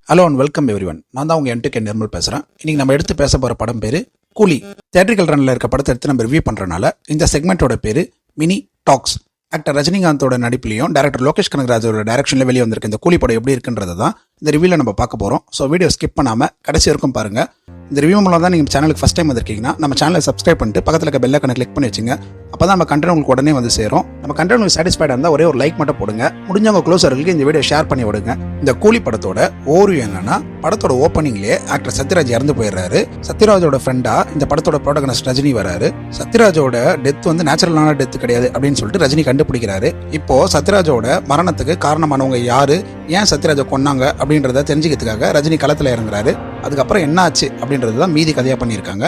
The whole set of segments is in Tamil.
Hello and welcome everyone. நான் தான் உங்கள் என்டிகே நிர்மல் பேசுகிறேன். இன்றைக்கி நம்ம எடுத்து பேச போகிற படம் பேர் கூலி. தியேட்ரிக்கல் ரனில் இருக்க படத்தை எடுத்து நம்ம ரிவ்யூ பண்ணுறனால இந்த செக்மெண்ட்டோட பேர் மினி டாக்ஸ். ஆக்டர் ரஜினிகாந்தோட நடிப்புலையும் டேரக்டர் லோகேஷ் கனகராஜோட டைரக்ஷனில் வெளியே வந்திருக்க இந்த கூலி படம் எப்படி இருக்குன்றது தான் இந்த ரிவ்யூவில் நம்ம பார்க்க போகிறோம். ஸோ வீடியோ ஸ்கிப் பண்ணாமல் கடைசி வரைக்கும் பாருங்கள். இந்த ரிவ்யூ மூலம் தான் நீங்கள் சேனலுக்கு ஃபஸ்ட் டைம் வந்திருக்கீங்கன்னா நம்ம சேனலை சப்ஸ்கிரைப் பண்ணிட்டு பக்கத்தில் இருக்க பெல் ஐகானை கிளிக் பண்ணி வச்சுங்க. அப்போ தான் நம்ம கண்டென்ட் உங்களுக்கு உடனே வந்து சேரும். நம்ம கண்டென்ட் உங்களுக்கு சாட்டிஸ்ஃபைடாக இருந்தால் ஒரே ஒரு லைக் மட்டும் போடுங்க. முடிஞ்சவங்க க்ளோஸர்களுக்கு இந்த வீடியோ ஷேர் பண்ணி விடுங்க. இந்த கூலி படத்தோட ஓரியம் என்னன்னா, படத்தோட ஓப்பனிங்லேயே ஆக்டர் சத்யராஜ் இறந்து போயிடுறாரு. சத்யராஜோட ஃப்ரெண்டா இந்த படத்தோட ப்ரோட்டகனிஸ்ட் ரஜினி வராரு. சத்யராஜோட டெத் வந்து நேச்சுரலான டெத் கிடையாது அப்படின்னு சொல்லிட்டு ரஜினி கண்டுபிடிக்கிறாரு. இப்போ சத்யராஜோட மரணத்துக்கு காரணமானவங்க யாரு, ஏன் சத்யராஜை கொன்னாங்க அப்படின்றத தெரிஞ்சுக்கிறதுக்காக ரஜினி களத்துல இறங்குறாரு. அதுக்கப்புறம் என்ன ஆச்சு அப்படின்றது தான் மீதி கதையா பண்ணியிருக்காங்க.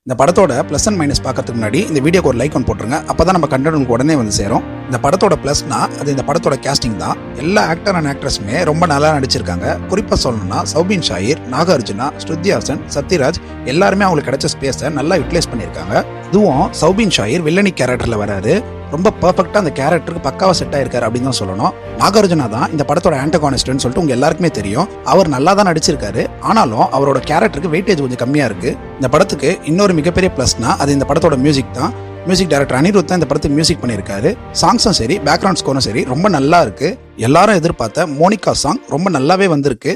இந்த படத்தோட பிளஸ் அண்ட் மைனஸ் பார்க்கறதுக்கு முன்னாடி இந்த வீடியோக்கு ஒரு லைக் ஒன்று போட்டுருங்க. அப்பதான் நம்ம கண்டென்ட் உங்களுக்கு உடனே வந்து சேரும். இந்த படத்தோட பிளஸ்னா அது இந்த படத்தோட கேஸ்டிங் தான். எல்லா ஆக்டர் அண்ட் ஆக்ட்ரஸுமே ரொம்ப நல்லா நடிச்சிருக்காங்க. குறிப்பா சொல்லணும்னா சௌபின் ஷாஹிர், நாகார்ஜுனா, ஸ்ருதி ஹாசன், சத்யராஜ் எல்லாருமே அவங்களுக்கு கிடைச்ச ஸ்பேஸை நல்லா யூட்டிலைஸ் பண்ணியிருக்காங்க. இதுவும் சௌபின் ஷாஹிர் வில்லனி கேரக்டர்ல வராரு. ரொம்ப பர்ஃபெக்டா அந்த கேரக்டருக்கு பக்காவா செட் ஆயிருக்காரு அப்படின்னு தான் சொல்லணும். நாகார்ஜுனா தான் இந்த படத்தோட ஆன்டகானிஸ்ட்னு சொல்லிட்டு உங்க எல்லாருக்குமே தெரியும். அவர் நல்லா தான் நடிச்சிருக்காரு. ஆனாலும் அவரோட கேரக்டருக்கு வெயிட்டேஜ் கொஞ்சம் கம்மியா இருக்கு. இந்த படத்துக்கு இன்னொரு மிகப்பெரிய பிளஸ்னா அது இந்த படத்தோட மியூசிக் தான். மியூசிக் டைரக்டர் அனிருத் தான் இந்த படத்துக்கு மியூசிக் பண்ணியிருக்காரு. சாங்ஸும் சரி, பேக்ரவுண்ட் ஸ்கோரும் சரி ரொம்ப நல்லா இருக்கு. எல்லாரும் எதிர்பார்த்த மோனிகா சாங் ரொம்ப நல்லாவே வந்திருக்கு.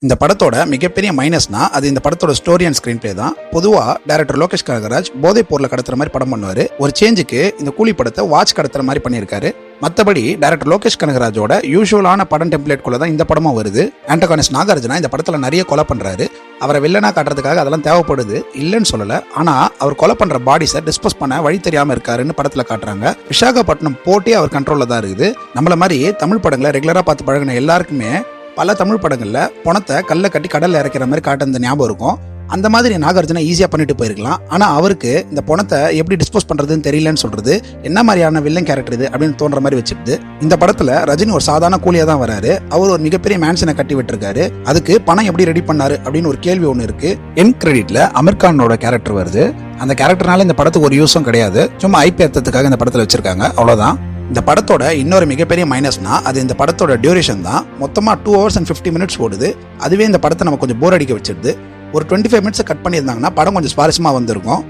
இந்த படத்தோட மிகப்பெரிய மைனஸ்னா அது இந்த படத்தோட ஸ்டோரி அண்ட் ஸ்கிரீன் பிளே தான். பொதுவா டைரக்டர் லோகேஷ் கனகராஜ் போதை பொருளை கடத்துற மாதிரி படம் பண்ணுவாரு. ஒரு சேஞ்சுக்கு இந்த கூலி படத்தை வாட்ச் கடத்துற மாதிரி பண்ணியிருக்காரு. மற்றபடி டைரக்டர் லோகேஷ் கனகராஜோட யூசுவலான படம் டெம்ப்ளேட் குள்ள தான் இந்த படமும் வருது. ஆன்டகானிஸ்ட் நாகார்ஜுனா இந்த படத்துல நிறைய கொலை பண்றாரு. அவரை வில்லனா காட்டுறதுக்காக அதெல்லாம் தேவைப்படுது, இல்லைன்னு சொல்லல. ஆனா அவர் கொலை பண்ற பாடிஸை டிஸ்போஸ் பண்ண வழி தெரியாம இருக்காருன்னு படத்துல காட்டுறாங்க. விசாகப்பட்டினம் போட்டி அவர் கண்ட்ரோல்ல தான் இருக்குது. நம்மள மாதிரி தமிழ் படங்களை ரெகுலரா பார்த்து பழகின எல்லாருக்குமே பல தமிழ் படங்கள்ல பணத்தை கல்ல கட்டி கடல்ல இறக்கிற மாதிரி காட்டுற ஞாபகம் இருக்கும். அந்த மாதிரி நாகார்ஜுனா ஈஸியா பண்ணிட்டு போயிருக்கலாம். ஆனா அவருக்கு இந்த பணத்தை எப்படி டிஸ்போஸ் பண்றதுன்னு தெரியலன்னு சொல்றது என்ன மாதிரியான வில்லன் கேரக்டர் இது அப்படின்னு தோன்ற மாதிரி வச்சுட்டு இந்த படத்துல ரஜினி ஒரு சாதாரண கூலியா தான் வராரு. அவர் ஒரு மிகப்பெரிய மேன்ஷனை கட்டி விட்டுருக்காரு. அதுக்கு பணம் எப்படி ரெடி பண்ணாரு அப்படின்னு ஒரு கேள்வி ஒண்ணு இருக்கு. என் கிரெடிட்ல அமீர் கானோட கேரக்டர் வருது. அந்த கேரக்டர்னால இந்த படத்துக்கு ஒரு யூஸும் கிடையாது. சும்மா ஐபி அர்த்தத்துக்காக இந்த படத்துல வச்சிருக்காங்க, அவ்வளவுதான். இந்த படத்தோட இன்னொரு மிகப்பெரிய மைனஸ்னா அது இந்த படத்தோட டியூரேஷன் தான். மொத்தமா 2 hours and 50 minutes ஓடுது. அதுவே இந்த படத்தை நம்ம கொஞ்சம் போர் அடிக்க வச்சிருது. ஒரு 25 minutes கட் பண்ணியிருந்தாங்கன்னா படம் கொஞ்சம் சுவாரஸ்யமா வந்திருக்கும்.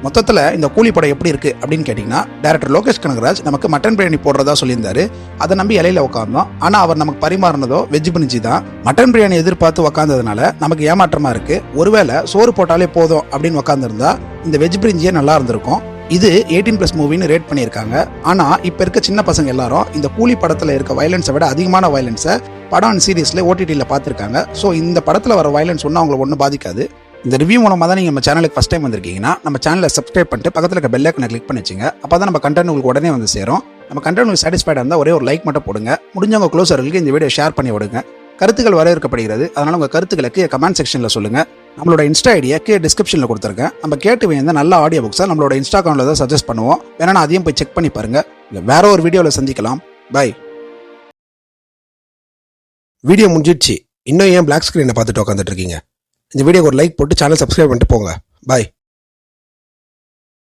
மொத்தத்தில் இந்த கூலி படம் எப்படி இருக்கு அப்படின்னு கேட்டீங்கன்னா, டைரக்டர் லோகேஷ் கனகராஜ் நமக்கு மட்டன் பிரியாணி போடுறதா சொல்லியிருந்தாரு. அதை நம்பி இலையில உட்காந்தோம். ஆனா அவர் நமக்கு பரிமாறினதோ வெஜ் பிரிஞ்சி தான். மட்டன் பிரியாணி எதிர்பார்த்து உட்காந்ததுனால நமக்கு ஏமாற்றமா இருக்கு. ஒருவேளை சோறு போட்டாலே போதும் அப்படின்னு உட்காந்துருந்தா இந்த வெஜ் பிரிஞ்சியே நல்லா இருந்திருக்கும். இது 18+ மூவின்னு ரேட் பண்ணியிருக்காங்க. ஆனா இப்ப இருக்க சின்ன பசங்க எல்லாரும் இந்த கூலி படத்துல இருக்க வயலன்ஸை விட அதிகமான வயலன்ஸை படம் அண்ட் சீரீஸ்ல ஓடிடியில் பார்த்துருக்காங்க. ஸோ இந்த படத்துல வர வயலன்ஸ் ஒன்றும் அவங்களை ஒன்றும் பாதிக்காது. இந்த ரிவ்யூ மூலமாக தான் நீங்கள் நம்ம சேனலுக்கு ஃபஸ்ட் டைம் வந்திருக்கீங்கன்னா நம்ம சேனலை சப்ஸ்கிரைப் பண்ணிட்டு பக்கத்தில் இருக்க பெல் ஐகானை கிளிக் பண்ணி வச்சுங்க. அப்போ தான் நம்ம கண்டென்ட் உங்களுக்கு உடனே வந்து சேரும். நம்ம கண்டென்ட் உங்களுக்கு சாட்டிஸ்ஃபைடாக இருந்தால் ஒரே ஒரு லைக் மட்டும் போடுங்க. முடிஞ்சவங்க க்ளோஸர்களுக்கு இந்த வீடியோ ஷேர் பண்ணி விடுங்க. கருத்துக்கள் வரவேற்கப்படுகிறது. அதனால உங்க கருத்துக்களுக்கு கமெண்ட் செக்ஷன்ல சொல்லுங்க. நம்மளோட இன்ஸ்டா ஐடியா டிஸ்கிரிப்ஷன்ல கொடுத்துருக்கேன். நம்ம கேட்டு வேண்டிய நல்ல ஆடியோ புக்ஸை நம்மளோட இன்ஸ்டா அக்கௌண்ட்ல தான் சஜஸ்ட் பண்ணுவோம். வேணா அதையும் போய் செக் பண்ணி பாருங்க. இல்லை வேற ஒரு வீடியோவில் சந்திக்கலாம். பை. வீடியோ முடிஞ்சிடுச்சு. இன்னும் ஏன் பிளாக் ஸ்கிரீனை பார்த்துட்டு உட்காந்துட்டு இருக்கீங்க? இந்த வீடியோக்கு ஒரு லைக் போட்டு சேனல் சப்ஸ்கிரைப் பண்ணிட்டு போங்க. பாய்.